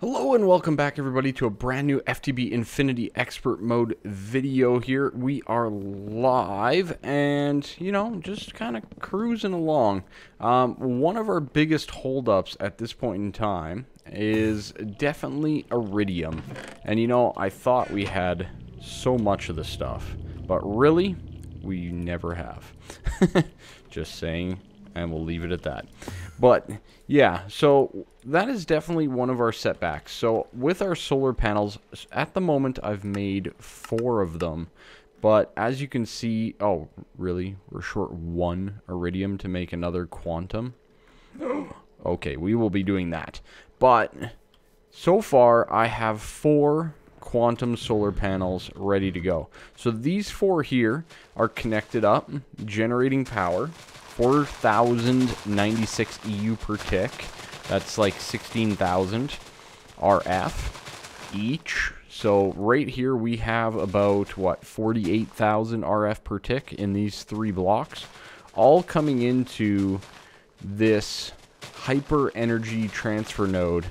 Hello and welcome back everybody to a brand new FTB Infinity Expert Mode video here. We are live and, just kind of cruising along. One of our biggest holdups at this point in time is definitely iridium. And I thought we had so much of the stuff, but really, we never have. Just saying, and we'll leave it at that. But yeah, so that is definitely one of our setbacks. So with our solar panels, at the moment I've made 4 of them. But as you can see, oh, really? We're short 1 iridium to make another quantum? Okay, we will be doing that. But so far I have 4 quantum solar panels ready to go. So these 4 here are connected up, generating power. 4,096 EU per tick. That's like 16,000 RF each. So right here we have about, what, 48,000 RF per tick in these 3 blocks. All coming into this hyper energy transfer node,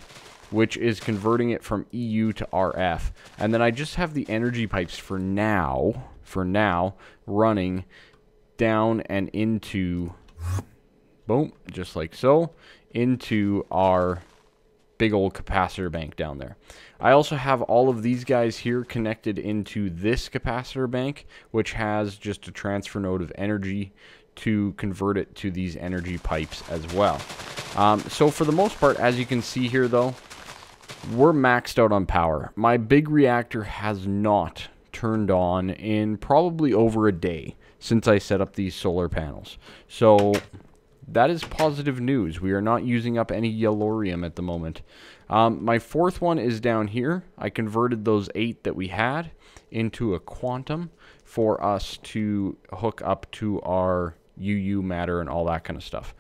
which is converting it from EU to RF. And then I just have the energy pipes for now, running down and into, boom, just like so, into our big old capacitor bank down there. I also have all of these guys here connected into this capacitor bank, which has just a transfer node of energy to convert it to these energy pipes as well. So for the most part, as you can see here though, we're maxed out on power. My big reactor has not turned on in probably over a day since I set up these solar panels. So that is positive news. We are not using up any yellorium at the moment. My 4th one is down here. I converted those 8 that we had into a quantum for us to hook up to our UU matter and all that kind of stuff.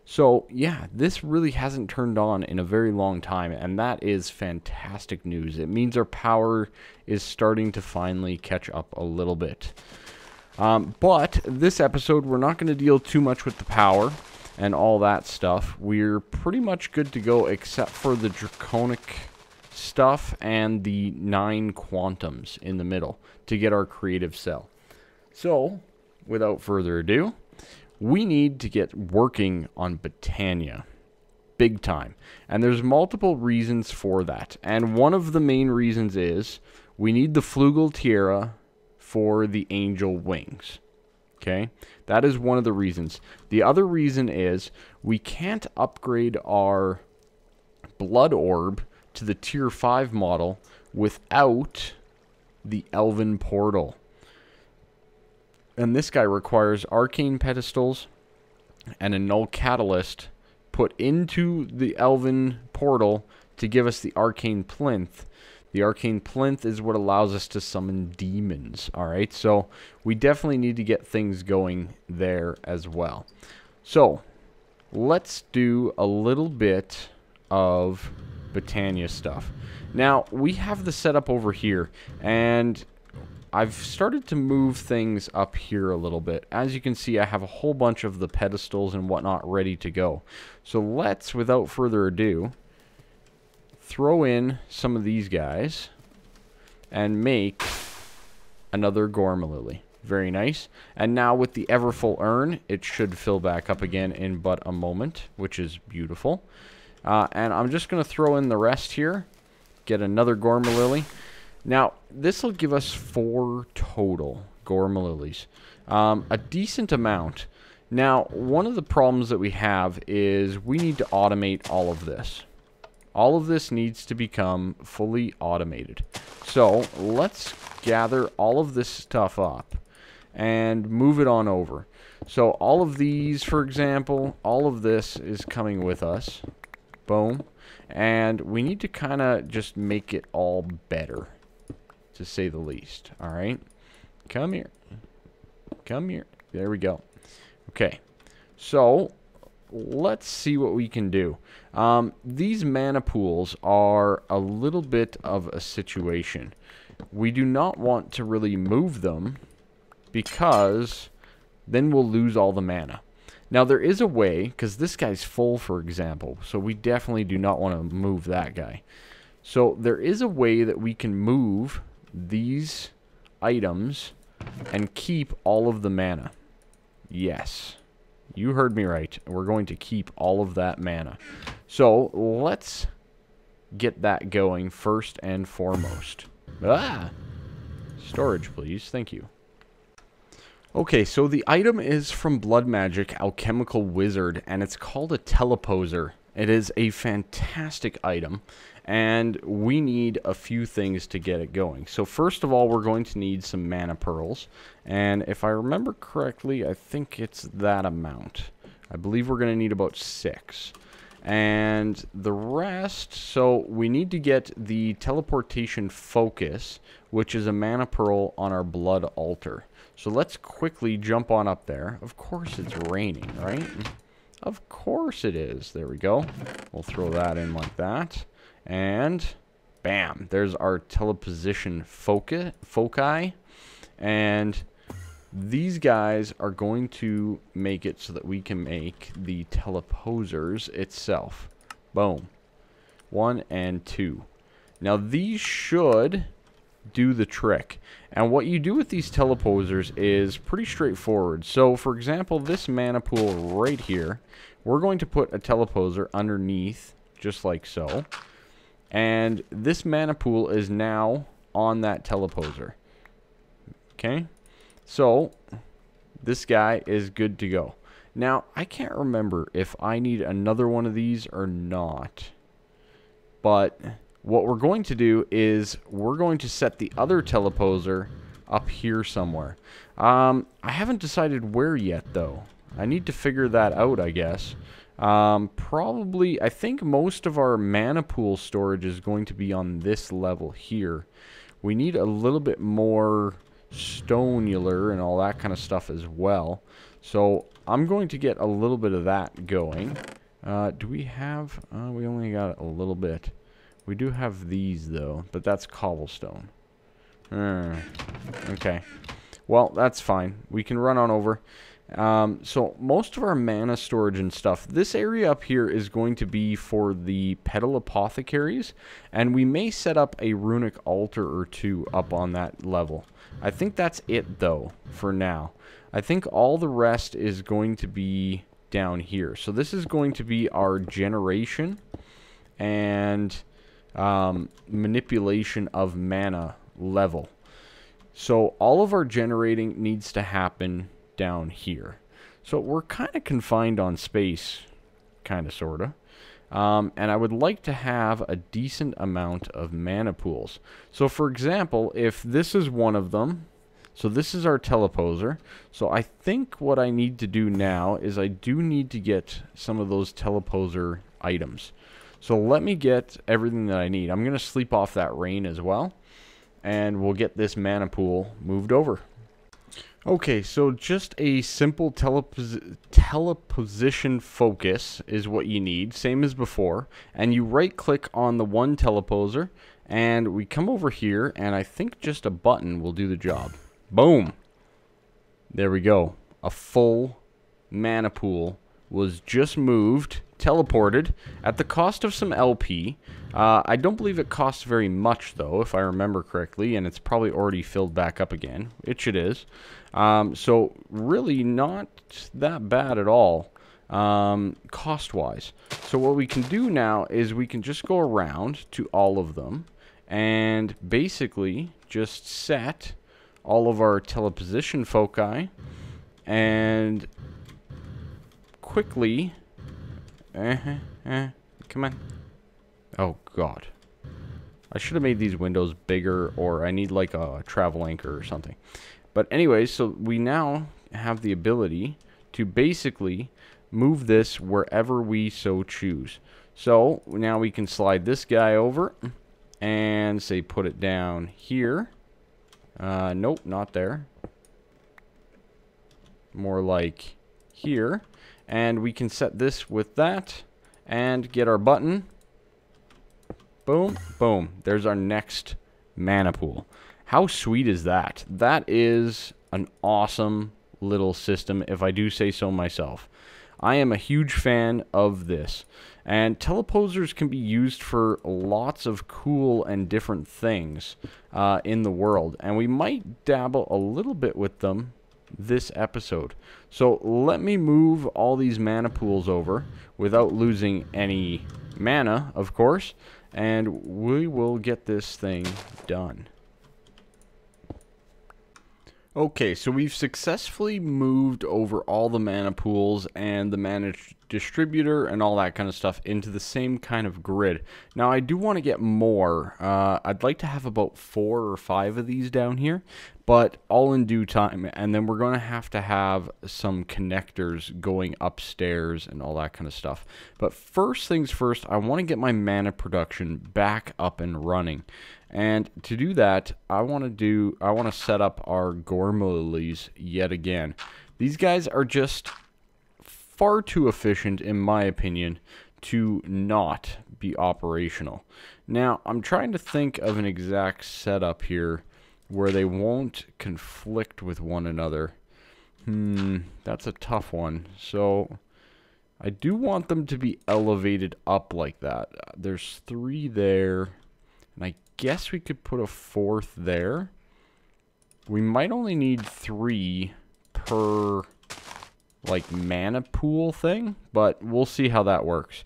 So yeah, this really hasn't turned on in a very long time, and that is fantastic news. It means our power is starting to finally catch up a little bit. But this episode, we're not going to deal too much with the power and all that stuff. We're pretty much good to go except for the draconic stuff and the 9 quantums in the middle to get our creative cell. So, without further ado, we need to get working on Botania. Big time. And there's multiple reasons for that. And one of the main reasons is we need the Flugel Tiara for the angel wings. Okay, that is one of the reasons. The other reason is we can't upgrade our blood orb to the tier 5 model without the elven portal. And this guy requires arcane pedestals and a null catalyst put into the elven portal to give us the arcane plinth. The arcane plinth is what allows us to summon demons, alright? So we definitely need to get things going there as well. So let's do a little bit of Botania stuff. Now, we have the setup over here, and I've started to move things up here a little bit. As you can see, I have a whole bunch of the pedestals and whatnot ready to go. So let's, without further ado, throw in some of these guys and make another Gormalily. Very nice. And now with the Everfull urn, it should fill back up again in but a moment, which is beautiful. And I'm just going to throw in the rest here. Get another Gormalily. Now, this will give us 4 total Gormalilies. A decent amount. Now, one of the problems that we have is we need to automate all of this. All of this needs to become fully automated. So let's gather all of this stuff up and move it on over. So all of these, for example, all of this is coming with us. Boom. And we need to kind of just make it all better, to say the least. All right. Come here. Come here. There we go. Okay. So let's see what we can do. These mana pools are a little bit of a situation. We do not want to really move them because then we'll lose all the mana. Now, there is a way, because this guy's full, for example, so we definitely do not want to move that guy. So there is a way that we can move these items and keep all of the mana. Yes. You heard me right. We're going to keep all of that mana. So let's get that going first and foremost. Ah! Storage, please. Thank you. Okay, so the item is from Blood Magic Alchemical Wizard, and it's called a Teleposer. It is a fantastic item, and we need a few things to get it going. So first of all, we're going to need some mana pearls, and if I remember correctly, I think it's that amount. I believe we're going to need about 6. And the rest, so we need to get the Teleportation Focus, which is a mana pearl on our blood altar. So let's quickly jump on up there. Of course it's raining, right? Of course it is. There we go. We'll throw that in like that. And bam, there's our teleposition foci. And these guys are going to make it so that we can make the teleposers itself. Boom. 1 and 2. Now these should do the trick. And what you do with these teleposers is pretty straightforward. So for example, this mana pool right here, we're going to put a teleposer underneath, just like so. And this mana pool is now on that teleposer. Okay? So this guy is good to go. Now, I can't remember if I need another one of these or not. But what we're going to do is we're going to set the other teleposer up here somewhere. I haven't decided where yet, though. I need to figure that out, I guess. Probably, I think most of our mana pool storage is going to be on this level here. We need a little bit more stonular and all that kind of stuff as well. So I'm going to get a little bit of that going. Do we have... we only got a little bit. We do have these, though, but that's cobblestone. Okay. Well, that's fine. We can run on over. So most of our mana storage and stuff, this area up here is going to be for the petal apothecaries, and we may set up a runic altar or two up on that level. I think that's it, though, for now. I think all the rest is going to be down here. So this is going to be our generation and manipulation of mana level. So all of our generating needs to happen down here. So we're kind of confined on space, kind of, sort of. And I would like to have a decent amount of mana pools. So for example, if this is one of them, so this is our teleposer. So I think what I need to do now is I do need to get some of those teleposer items. So let me get everything that I need. I'm going to sleep off that rain as well. And we'll get this mana pool moved over. Okay, so just a simple teleposition focus is what you need, same as before. And you right click on the one teleposer, and we come over here, and I think just a button will do the job. Boom! There we go. A full mana pool was just moved, teleported, at the cost of some LP. I don't believe it costs very much, though, if I remember correctly, and it's probably already filled back up again, which it is. So really not that bad at all, cost-wise. So what we can do now is we can just go around to all of them and basically just set all of our teleposition foci and quickly... come on. Oh, God. I should have made these windows bigger, or I need like a travel anchor or something. But anyways, so we now have the ability to basically move this wherever we so choose. So now we can slide this guy over and say put it down here. Nope, not there. More like here. And we can set this with that and get our button. Boom, boom. There's our next mana pool. How sweet is that? That is an awesome little system, if I do say so myself. I am a huge fan of this. And teleposers can be used for lots of cool and different things in the world. And we might dabble a little bit with them this episode. So let me move all these mana pools over without losing any mana, of course. And we will get this thing done. Okay, so we've successfully moved over all the mana pools and the mana distributor and all that kind of stuff into the same kind of grid. Now, I do want to get more. I'd like to have about 4 or 5 of these down here, but all in due time. And then we're going to have some connectors going upstairs and all that kind of stuff. But first things first, I want to get my mana production back up and running. And to do that, I want to set up our Gormlilies yet again. These guys are just far too efficient, in my opinion, to not be operational. Now, I'm trying to think of an exact setup here where they won't conflict with one another. That's a tough one. So, I do want them to be elevated up like that. There's 3 there, and I guess we could put a 4th there. We might only need 3 per like mana pool thing, but we'll see how that works.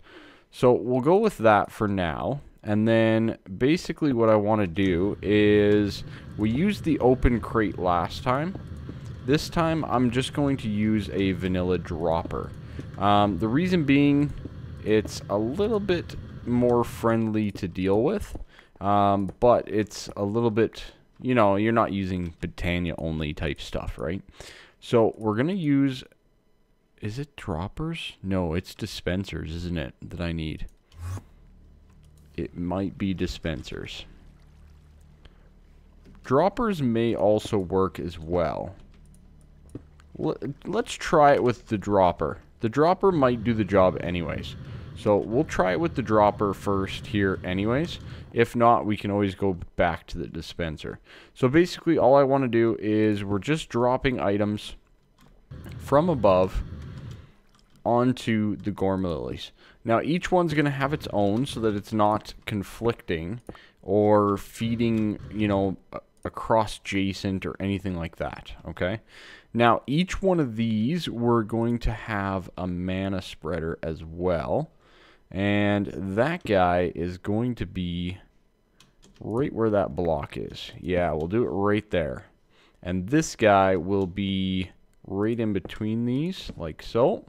So we'll go with that for now. And then basically what I want to do is, we used the open crate last time. This time I'm just going to use a vanilla dropper. The reason being, it's a little bit more friendly to deal with. But it's a little bit, you know, you're not using Botania only type stuff, right? So we're going to use, is it droppers? No, it's dispensers, isn't it, that I need? It might be dispensers. Droppers may also work as well. Let's try it with the dropper. The dropper might do the job anyways. So we'll try it with the dropper first here anyways. If not, we can always go back to the dispenser. So basically all I want to do is, we're just dropping items from above onto the Gormlilies. Now each one's going to have its own so that it's not conflicting or feeding, you know, across adjacent or anything like that, okay? Now each one of these, we're going to have a mana spreader as well. And that guy is going to be right where that block is. Yeah, we'll do it right there. And this guy will be right in between these, like so.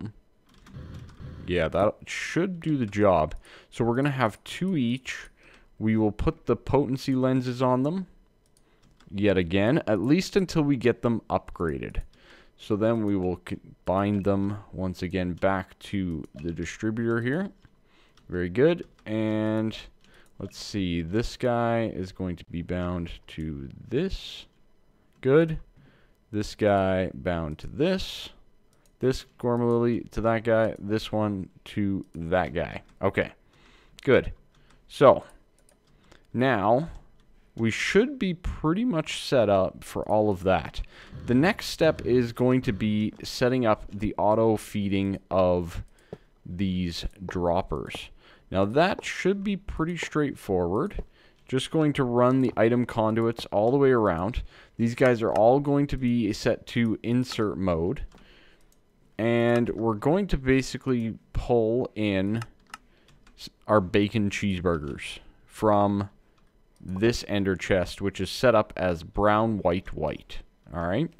Yeah, that should do the job. So we're going to have 2 each. We will put the potency lenses on them yet again, at least until we get them upgraded. So then we will bind them once again back to the distributor here. Very good. And let's see, this guy is going to be bound to this. Good. This guy bound to this. This Gormlily to that guy. This one to that guy. Okay. Good. So, now we should be pretty much set up for all of that. The next step is going to be setting up the auto feeding of these droppers. Now that should be pretty straightforward. Just going to run the item conduits all the way around. These guys are all going to be set to insert mode. And we're going to basically pull in our bacon cheeseburgers from this ender chest, which is set up as brown, white, white. Alright?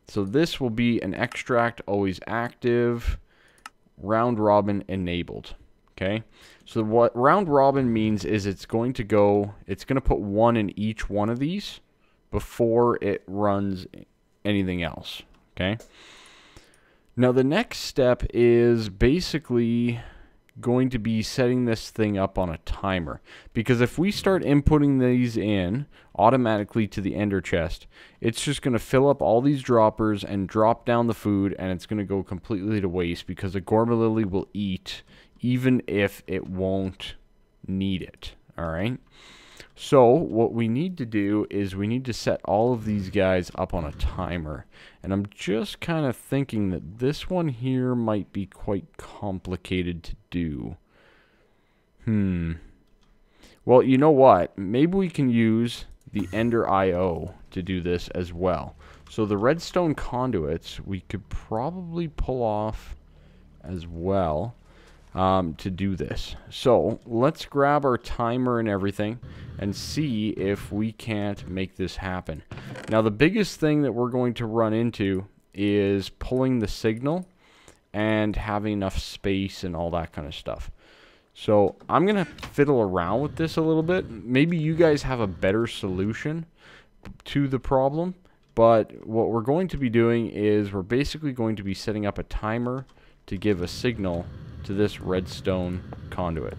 So this will be an extract, always active, round robin enabled. Okay? So what round robin means is it's going to put 1 in each one of these before it runs anything else. Okay? Now the next step is basically going to be setting this thing up on a timer, because if we start inputting these in automatically to the ender chest, it's just going to fill up all these droppers and drop down the food, and it's going to go completely to waste because a Gormlily will eat even if it won't need it. All right. So what we need to do is we need to set all of these guys up on a timer. And I'm just kind of thinking that this one here might be quite complicated to do. Well, you know what? Maybe we can use the Ender IO to do this as well. So the redstone conduits we could probably pull off as well to do this. So let's grab our timer and everything and see if we can't make this happen. Now the biggest thing that we're going to run into is pulling the signal and having enough space and all that kind of stuff. So I'm going to fiddle around with this a little bit. Maybe you guys have a better solution to the problem. But what we're going to be doing is we're basically going to be setting up a timer to give a signal to this redstone conduit.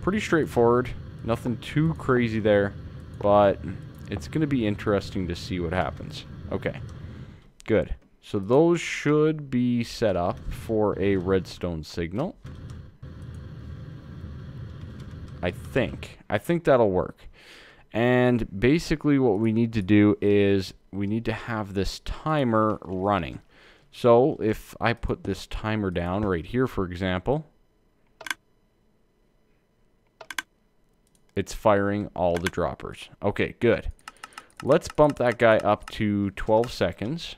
Pretty straightforward. Nothing too crazy there. But it's going to be interesting to see what happens. Okay. Good. So those should be set up for a redstone signal. I think that'll work. And basically what we need to do is we need to have this timer running. So if I put this timer down right here, for example, it's firing all the droppers. Okay, good. Let's bump that guy up to 12 seconds.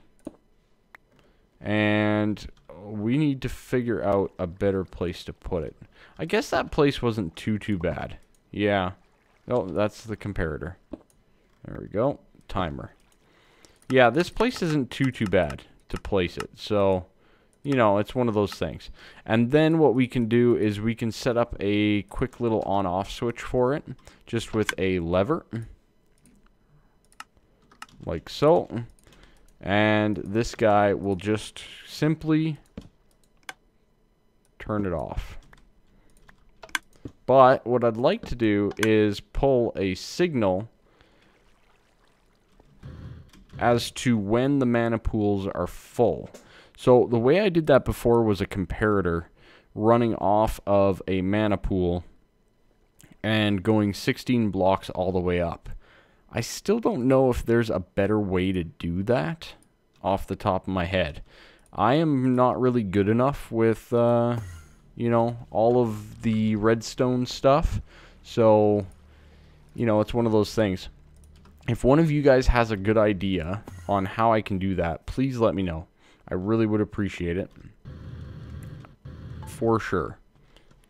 And we need to figure out a better place to put it. I guess that place wasn't too bad. Yeah. Oh, that's the comparator. There we go. Timer. Yeah, this place isn't too bad to place it. So, you know, it's one of those things. And then what we can do is we can set up a quick little on-off switch for it. Just with a lever. Like so. And this guy will just simply turn it off. But what I'd like to do is pull a signal as to when the mana pools are full. So the way I did that before was a comparator running off of a mana pool and going 16 blocks all the way up. I still don't know if there's a better way to do that off the top of my head. I am not really good enough with you know, all of the redstone stuff. So, you know, it's one of those things. If one of you guys has a good idea on how I can do that, please let me know. I really would appreciate it. For sure.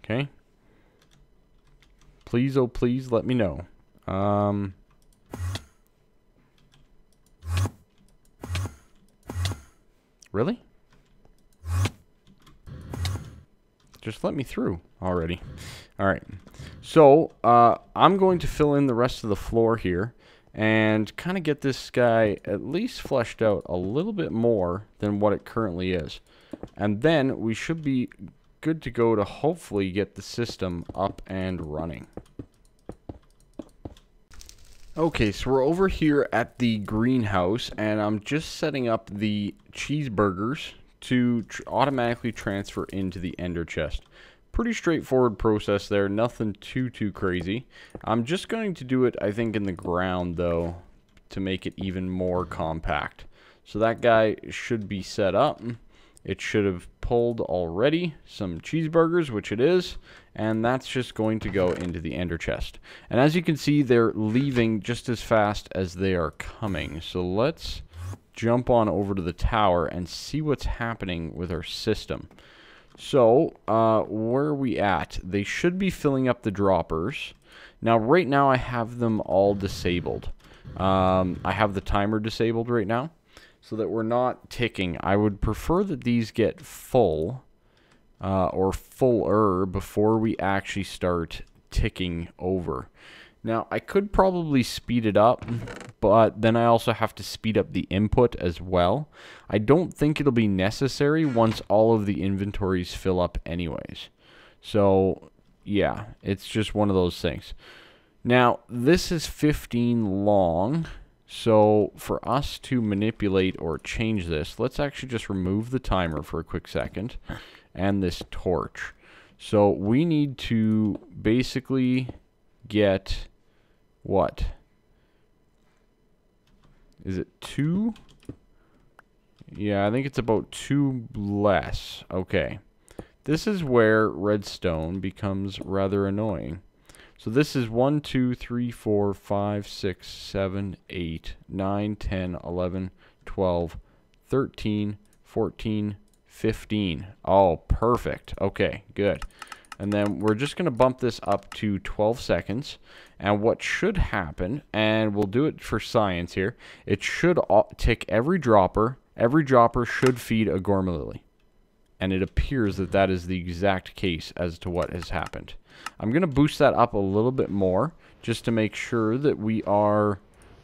Okay? Please, oh please, let me know. Really? Just let me through already. Alright. So, I'm going to fill in the rest of the floor here and kind of get this guy at least fleshed out a little bit more than what it currently is. And then we should be good to go to hopefully get the system up and running. Okay, so we're over here at the greenhouse and I'm just setting up the cheeseburgers to automatically transfer into the ender chest. Pretty straightforward process there, nothing too crazy. I'm just going to do it, I think, in the ground though, to make it even more compact. So that guy should be set up. It should have pulled already some cheeseburgers, which it is, and that's just going to go into the ender chest. And as you can see, they're leaving just as fast as they are coming. So let's jump on over to the tower and see what's happening with our system. So, where are we at? They should be filling up the droppers. Now, right now, I have them all disabled. I have the timer disabled right now, so that we're not ticking. I would prefer that these get full, or fuller, before we actually start ticking over. Now, I could probably speed it up, but then I also have to speed up the input as well. I don't think it'll be necessary once all of the inventories fill up anyways. So, yeah, it's just one of those things. Now, this is 15 long, so for us to manipulate or change this, let's actually just remove the timer for a quick second, and this torch. So, we need to basically get what? Is it 2? Yeah, I think it's about 2 less. Okay. This is where redstone becomes rather annoying. So this is 1, 2, 3, 4, 5, 6, 7, 8, 9, 10, 11, 12, 13, 14, 15. Oh, perfect. Okay, good. And then we're just going to bump this up to 12 seconds. And what should happen, and we'll do it for science here, it should tick every dropper. Every dropper should feed a Gorma Lily. And it appears that that is the exact case as to what has happened. I'm going to boost that up a little bit more just to make sure that we are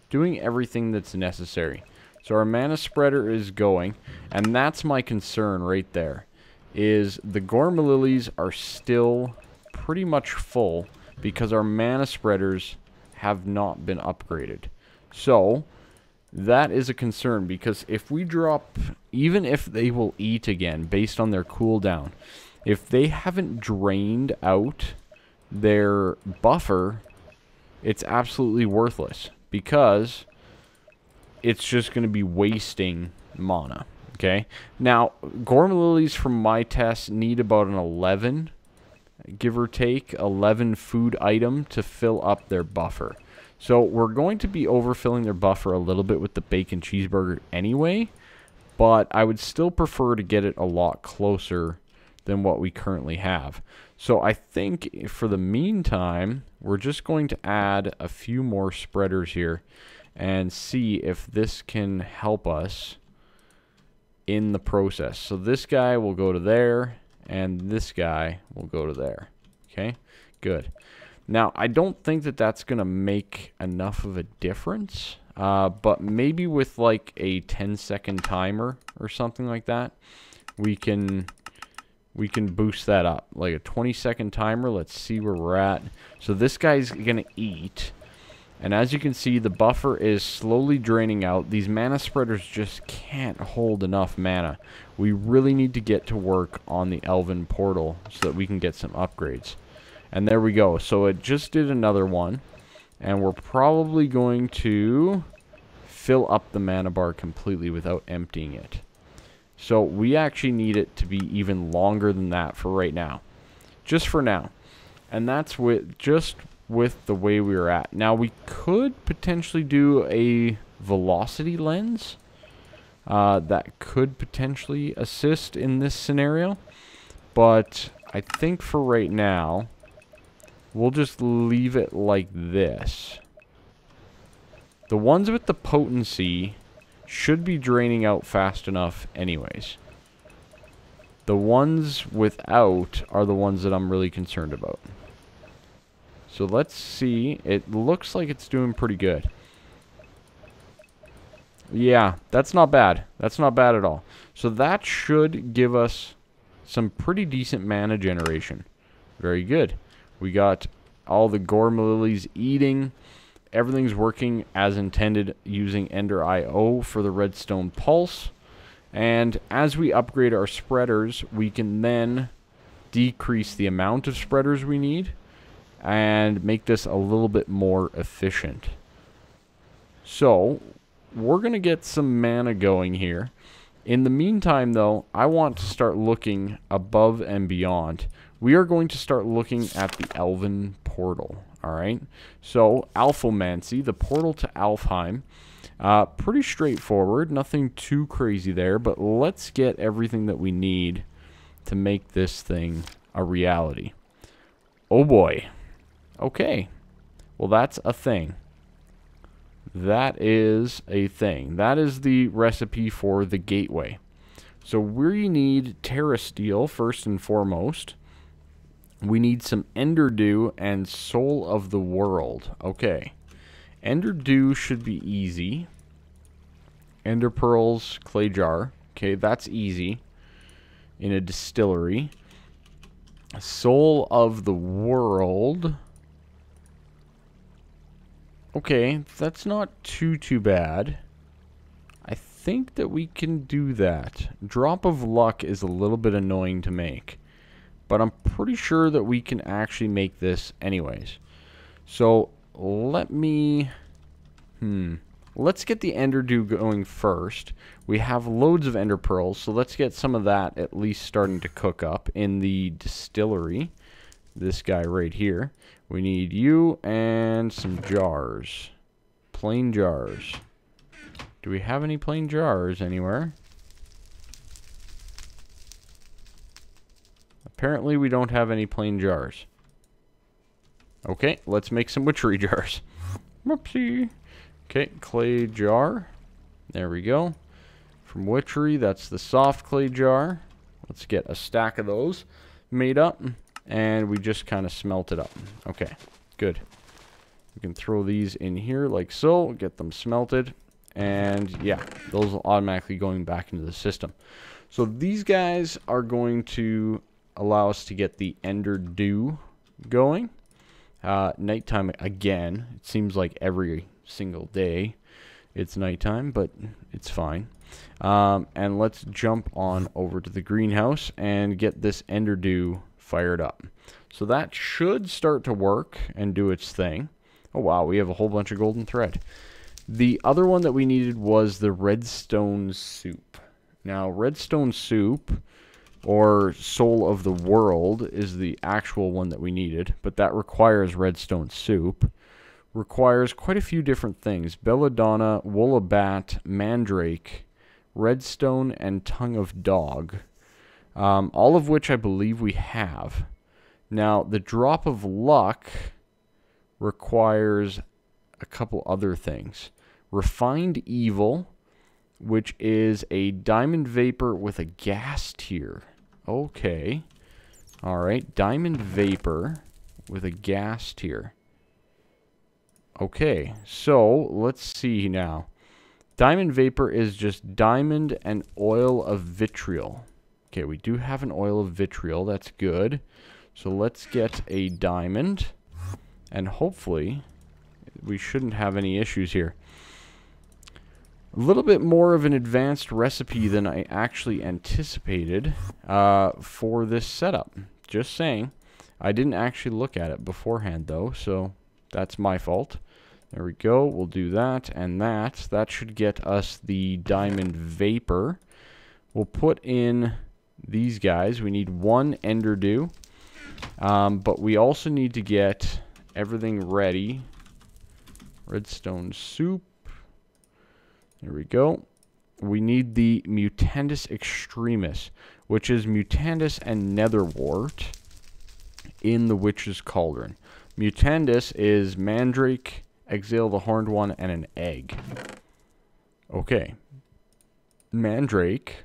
doing everything that's necessary. So our mana spreader is going, and that's my concern right there, is the Gorma Lilies are still pretty much full because our mana spreaders have not been upgraded. So that is a concern, because if we drop, even if they will eat again based on their cooldown, if they haven't drained out their buffer, it's absolutely worthless, because it's just going to be wasting mana. Okay, now Gorma Lilies from my test need about an 11, give or take 11 food item to fill up their buffer. So we're going to be overfilling their buffer a little bit with the bacon cheeseburger anyway, but I would still prefer to get it a lot closer than what we currently have. So I think for the meantime, we're just going to add a few more spreaders here and see if this can help us in the process. So this guy will go to there, and this guy will go to there. Okay, good. Now, I don't think that that's going to make enough of a difference, but maybe with like a 10-second timer or something like that, we can boost that up. Like a 20-second timer, let's see where we're at. So this guy's going to eat, and as you can see, the buffer is slowly draining out. These mana spreaders just can't hold enough mana. We really need to get to work on the Elven portal so that we can get some upgrades. And there we go. So it just did another one. And we're probably going to fill up the mana bar completely without emptying it. So we actually need it to be even longer than that for right now. Just for now. And that's with the way we are at. Now we could potentially do a velocity lens. That could potentially assist in this scenario. But I think for right now, we'll just leave it like this. The ones with the potency should be draining out fast enough anyways. The ones without are the ones that I'm really concerned about. So let's see. It looks like it's doing pretty good. Yeah, that's not bad. That's not bad at all. So that should give us some pretty decent mana generation. Very good. We got all the Gorma Lilies eating. Everything's working as intended using Ender IO for the redstone pulse. And as we upgrade our spreaders, we can then decrease the amount of spreaders we need and make this a little bit more efficient. So we're going to get some mana going here. In the meantime, though, I want to start looking above and beyond. We are going to start looking at the Elven portal. Alright, so Alphomancy, the portal to Alfheim. Pretty straightforward, nothing too crazy there, but let's get everything that we need to make this thing a reality. Oh boy. Okay. Well, that's a thing. That is a thing. That is the recipe for the gateway. So we need Terra Steel first and foremost. We need some Ender Dew and Soul of the World. Okay. Ender Dew should be easy. Ender Pearls, Clay Jar. Okay, that's easy. In a distillery. Soul of the World. Okay, that's not too bad. I think that we can do that. Drop of Luck is a little bit annoying to make. But I'm pretty sure that we can actually make this anyways. So let me... Let's get the ender dew going first. We have loads of ender pearls, so let's get some of that at least starting to cook up in the distillery. This guy right here. We need you and some jars. Plain jars. Do we have any plain jars anywhere? Apparently we don't have any plain jars. Okay, let's make some witchery jars. Whoopsie. Okay, clay jar. There we go. From witchery, that's the soft clay jar. Let's get a stack of those made up. And we just kind of smelt it up. Okay, good. We can throw these in here like so. Get them smelted. And yeah, those will automatically going back into the system. So these guys are going to allow us to get the ender dew going. Nighttime again. It seems like every single day it's nighttime, but it's fine. And let's jump on over to the greenhouse and get this ender dew fired up. So that should start to work and do its thing. Oh wow, we have a whole bunch of golden thread. The other one that we needed was the redstone soup. Now redstone soup, or soul of the world, is the actual one that we needed, but that requires redstone soup. Requires quite a few different things. Belladonna, woolabat, mandrake, redstone, and tongue of dog. All of which I believe we have. Now, the drop of luck requires a couple other things. Refined evil, which is a diamond vapor with a gas tier. Okay. Alright, diamond vapor with a gas tier. Okay, so let's see now. Diamond vapor is just diamond and oil of vitriol. Okay, we do have an oil of vitriol. That's good. So let's get a diamond. And hopefully, we shouldn't have any issues here. A little bit more of an advanced recipe than I actually anticipated for this setup. Just saying. I didn't actually look at it beforehand, though, so that's my fault. There we go. We'll do that and that. That should get us the diamond vapor. We'll put in these guys. We need one ender dew. But we also need to get everything ready. Redstone soup. There we go. We need the Mutandis Extremis, which is Mutandis and Netherwort in the Witch's Cauldron. Mutandis is Mandrake, Exhale the Horned One, and an egg. Okay. Mandrake,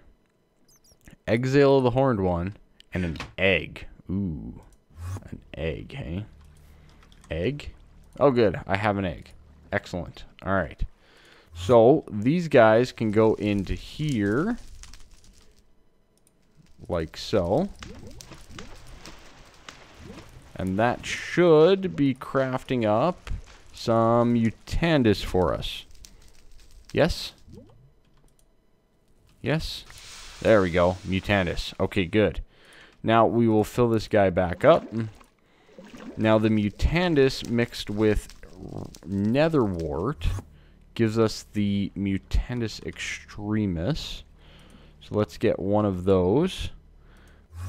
Exhale the Horned One, and an egg. Ooh. An egg, hey? Egg? Oh, good. I have an egg. Excellent. Alright. So, these guys can go into here. Like so. And that should be crafting up some Mutandis for us. Yes? Yes? There we go. Mutandis. Okay, good. Now, we will fill this guy back up. Now, the Mutandis mixed with Netherwort gives us the Mutandis Extremis. So, let's get one of those.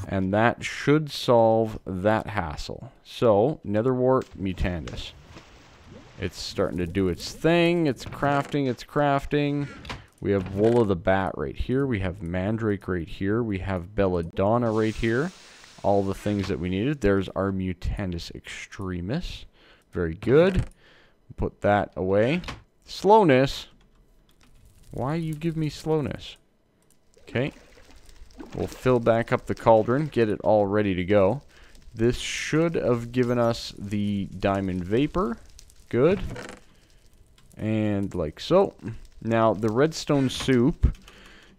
And that should solve that hassle. So, Netherwort, Mutandis. It's starting to do its thing. It's crafting, it's crafting. We have Wool of the Bat right here. We have Mandrake right here. We have Belladonna right here. All the things that we needed. There's our Mutandis Extremis. Very good. Put that away. Slowness. Why you give me slowness? Okay. We'll fill back up the cauldron. Get it all ready to go. This should have given us the diamond vapor. Good. And like so. Now, the redstone soup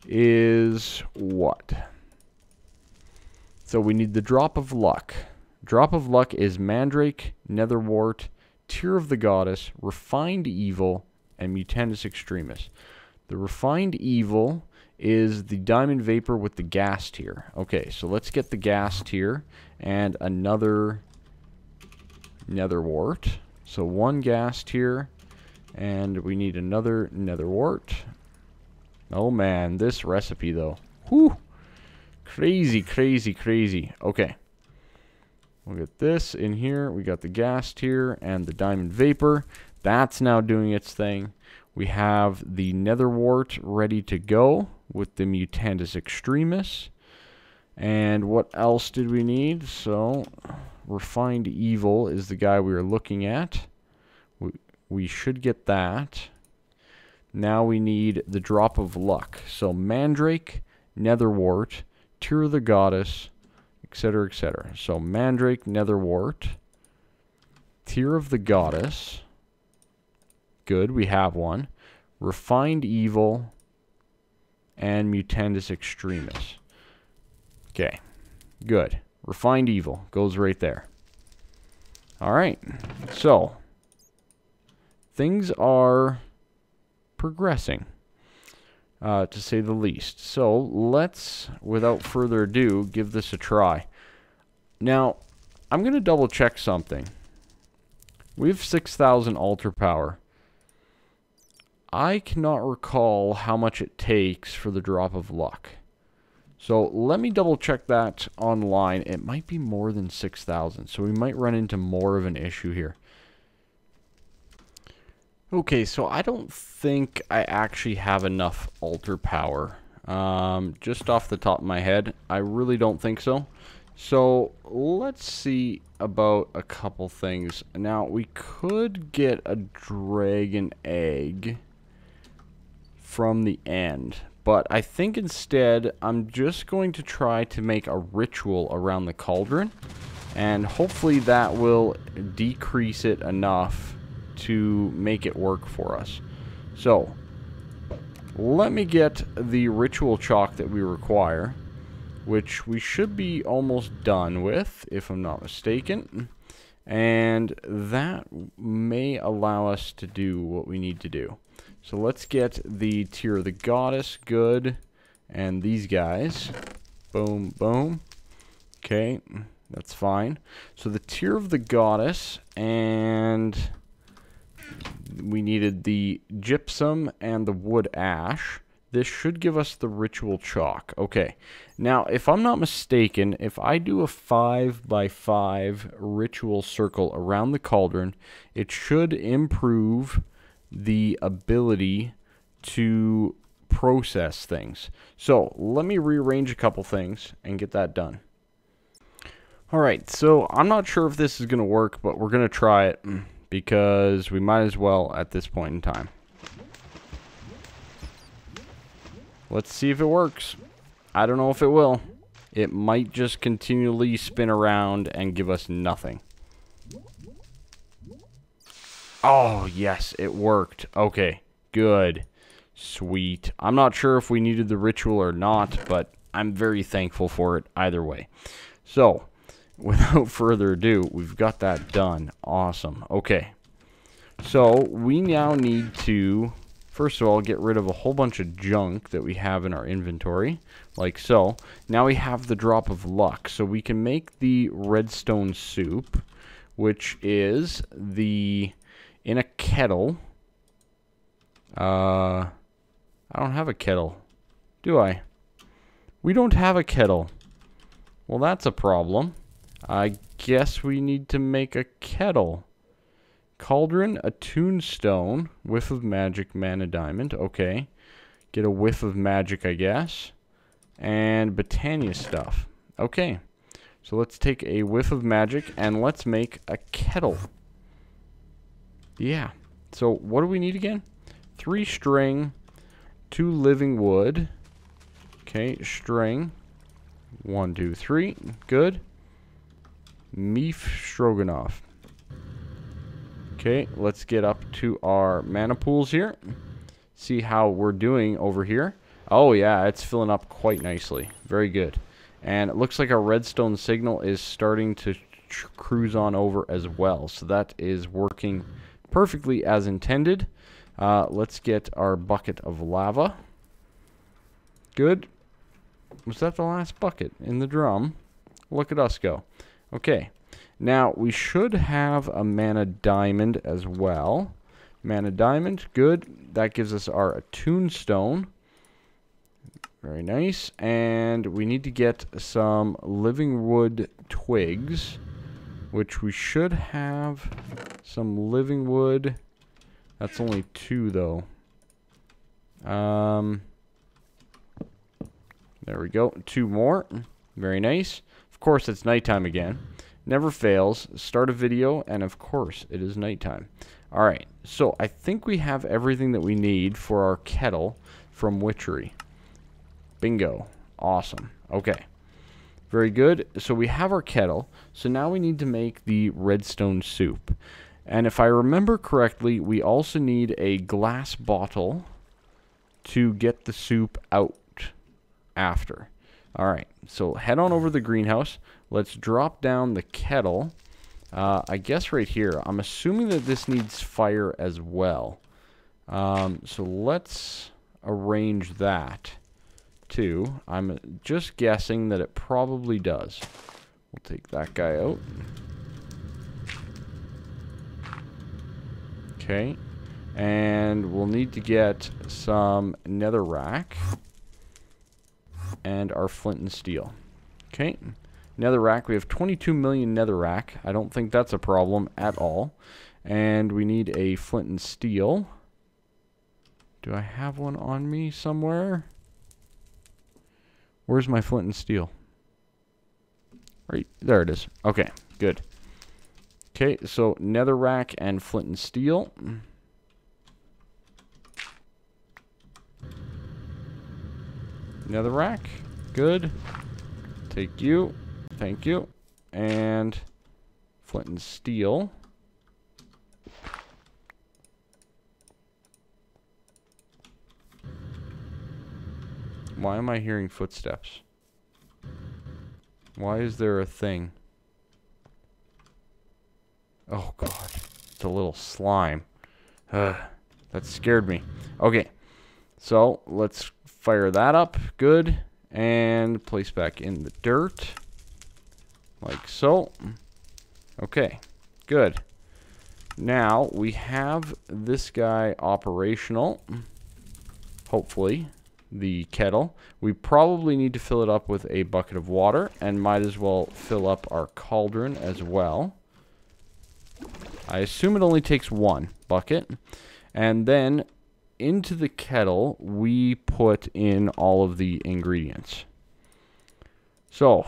is what? So we need the drop of luck. Drop of luck is Mandrake, Netherwort, Tear of the Goddess, Refined Evil, and Mutandis Extremis. The Refined Evil is the diamond vapor with the gas tier. Okay, so let's get the gas tier and another Netherwort. So 1 gas tier, and we need another nether wart. Oh man, this recipe though. Whew. Crazy, crazy, crazy. Okay. We'll get this in here. We got the gas tier and the diamond vapor. That's now doing its thing. We have the nether wart ready to go with the Mutandis extremis. And what else did we need? So, refined evil is the guy we were looking at. We should get that. Now we need the drop of luck. So, mandrake, nether wart, tear of the goddess, etc., etc. So, mandrake, nether wart, tear of the goddess. Good, we have one. Refined evil, and Mutandis extremis. Okay, good. Refined evil goes right there. Alright, so things are progressing, to say the least. So let's, without further ado, give this a try. Now, I'm going to double check something. We have 6,000 altar power. I cannot recall how much it takes for the drop of luck. So let me double check that online. It might be more than 6,000, so we might run into more of an issue here. Okay, so I don't think I actually have enough altar power. Just off the top of my head, I really don't think so. So let's see about a couple things. Now, we could get a dragon egg from the end. But I think instead, I'm just going to try to make a ritual around the cauldron. And hopefully that will decrease it enough to make it work for us. So, let me get the ritual chalk that we require, which we should be almost done with, if I'm not mistaken. And that may allow us to do what we need to do. So let's get the tier of the goddess, good, and these guys, boom, boom. Okay, that's fine. So the tier of the goddess, and we needed the gypsum and the wood ash. This should give us the ritual chalk. Okay, now if I'm not mistaken, if I do a 5x5 ritual circle around the cauldron, it should improve the ability to process things. So let me rearrange a couple things and get that done. Alright, so I'm not sure if this is going to work, but we're going to try it because we might as well at this point in time. Let's see if it works. I don't know if it will. It might just continually spin around and give us nothing. Oh, yes, it worked. Okay, good. Sweet. I'm not sure if we needed the ritual or not, but I'm very thankful for it either way. So, without further ado, we've got that done. Awesome. Okay. So, we now need to, first of all, get rid of a whole bunch of junk that we have in our inventory, like so. Now we have the drop of luck, so we can make the redstone soup, which is the... in a kettle. I don't have a kettle. Do I? We don't have a kettle. Well, that's a problem. I guess we need to make a kettle. Cauldron, a tombstone, whiff of magic, mana diamond. Okay. Get a whiff of magic, I guess. And Botania stuff. Okay. So let's take a whiff of magic and let's make a kettle. Yeah. So what do we need again? 3 string, 2 living wood. Okay, string. 1, 2, 3. Good. Meef stroganoff. Okay, let's get up to our mana pools here. See how we're doing over here. Oh yeah, it's filling up quite nicely. Very good. And it looks like our redstone signal is starting to cruise on over as well. So that is working perfectly as intended. Let's get our bucket of lava. Good. Was that the last bucket in the drum? Look at us go. Okay. Now, we should have a mana diamond as well. Mana diamond, good. That gives us our attune stone. Very nice. And we need to get some living wood twigs, which we should have some living wood. That's only 2, though. There we go. 2 more. Very nice. Of course, it's nighttime again. Never fails. Start a video, and of course, it is nighttime. Alright, so I think we have everything that we need for our kettle from witchery. Bingo. Awesome. Okay. Very good. So we have our kettle. So now we need to make the redstone soup. And if I remember correctly, we also need a glass bottle to get the soup out after. Alright, so head on over to the greenhouse. Let's drop down the kettle. I guess right here. I'm assuming that this needs fire as well. So let's arrange that too. I'm just guessing that it probably does. We'll take that guy out. Okay. And we'll need to get some netherrack and our flint and steel. Okay. Netherrack, we have 22 million netherrack. I don't think that's a problem at all. And we need a flint and steel. Do I have one on me somewhere? Where's my flint and steel? Right, there it is. Okay, good. Okay, so netherrack and flint and steel. Netherrack, good. Take you. Thank you. And flint and steel. Why am I hearing footsteps? Why is there a thing? Oh god, it's a little slime. That scared me. Okay, so let's fire that up. Good. And place back in the dirt. Like so. Okay, good. Now we have this guy operational. Hopefully, the kettle. We probably need to fill it up with a bucket of water, and might as well fill up our cauldron as well. I assume it only takes 1 bucket. And then into the kettle, we put in all of the ingredients. So,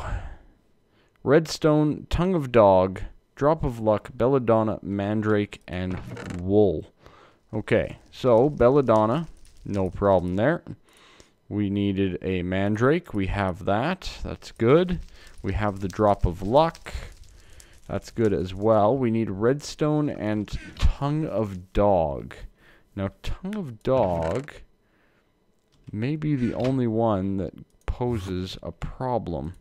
redstone, tongue of dog, drop of luck, belladonna, mandrake, and wool. Okay, so belladonna, no problem there. We needed a mandrake. We have that. That's good. We have the drop of luck. That's good as well. We need redstone and tongue of dog. Now, tongue of dog may be the only one that poses a problem.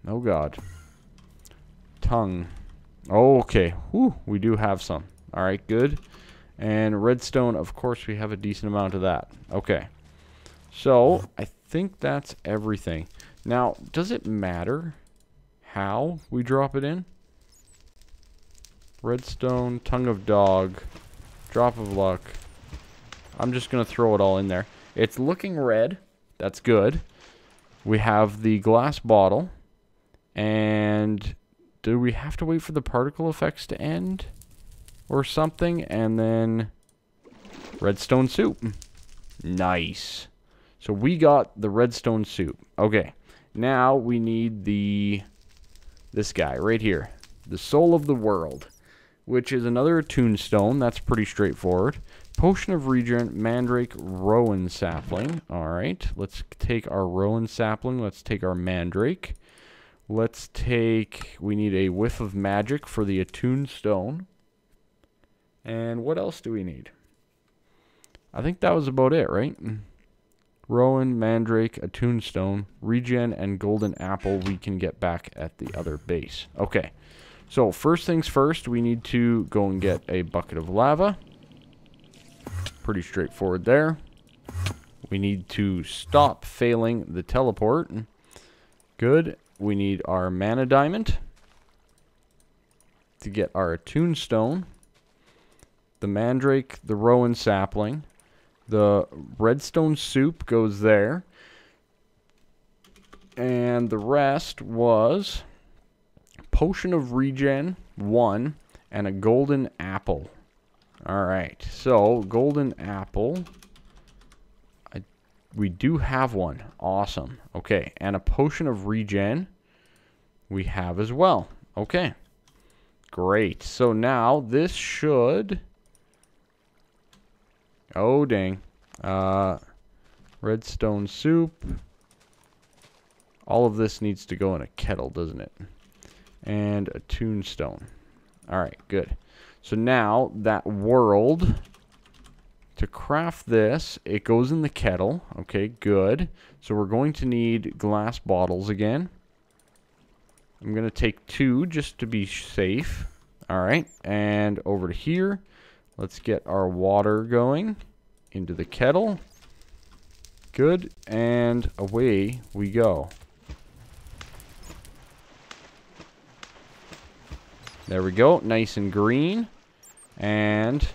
Oh, God. Tongue. Oh, okay. Whew, we do have some. All right, good. And redstone, of course, we have a decent amount of that. Okay. So, I think that's everything. Now, does it matter how we drop it in? Redstone, tongue of dog, drop of luck. I'm just going to throw it all in there. It's looking red. That's good. We have the glass bottle. And do we have to wait for the particle effects to end? Or something? And then redstone soup. Nice. So we got the redstone soup. Okay. Now we need this guy right here. The soul of the world. Which is another tombstone. That's pretty straightforward. Potion of regen, mandrake, rowan sapling. Alright. Let's take our rowan sapling. Let's take our mandrake. Let's take... We need a whiff of magic for the attuned stone. And what else do we need? I think that was about it, right? Rowan, mandrake, attuned stone, regen, and golden apple we can get back at the other base. Okay. So, first things first, we need to go and get a bucket of lava. Pretty straightforward there. We need to stop failing the teleport. Good. We need our mana diamond. to get our attuned stone, the mandrake, the rowan sapling, the redstone soup goes there, and the rest was potion of regen 1 and a golden apple. Alright, so golden apple, we do have one. Awesome. Okay, and a potion of regen we have as well. Okay, great. So now this should... Oh, dang. Redstone soup. All of this needs to go in a kettle, doesn't it? And a tombstone. Alright, good. So now that world, to craft this, it goes in the kettle. Okay, good. So we're going to need glass bottles again. I'm going to take 2 just to be safe. Alright, and over to here. Let's get our water going into the kettle. Good, and away we go. There we go, nice and green. And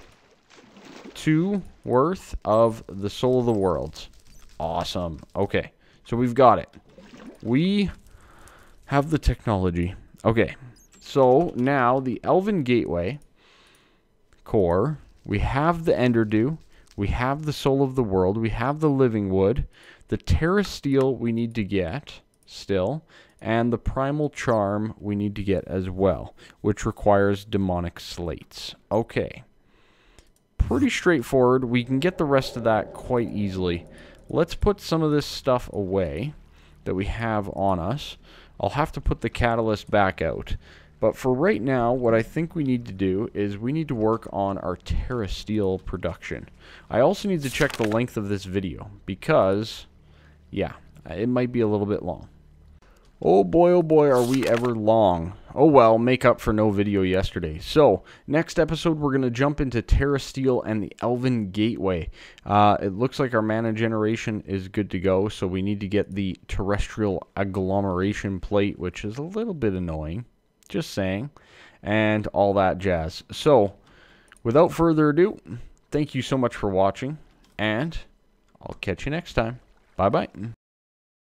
2 worth of the soul of the worlds. Awesome. Okay, so we've got it. We have the technology. Okay, so now the Elven Gateway core, we have the Ender Dew, we have the soul of the world, we have the living wood, the Terra Steel we need to get still, and the primal charm we need to get as well, which requires demonic slates. Okay, pretty straightforward. We can get the rest of that quite easily. Let's put some of this stuff away that we have on us. I'll have to put the catalyst back out. But for right now, what I think we need to do is we need to work on our Terra Steel production. I also need to check the length of this video because, yeah, it might be a little bit long. Oh boy, are we ever long. Oh well, make up for no video yesterday. So, next episode we're going to jump into Terra Steel and the Elven Gateway. It looks like our mana generation is good to go, so we need to get the terrestrial agglomeration plate, which is a little bit annoying. Just saying. And all that jazz. So, without further ado, thank you so much for watching, and I'll catch you next time. Bye-bye.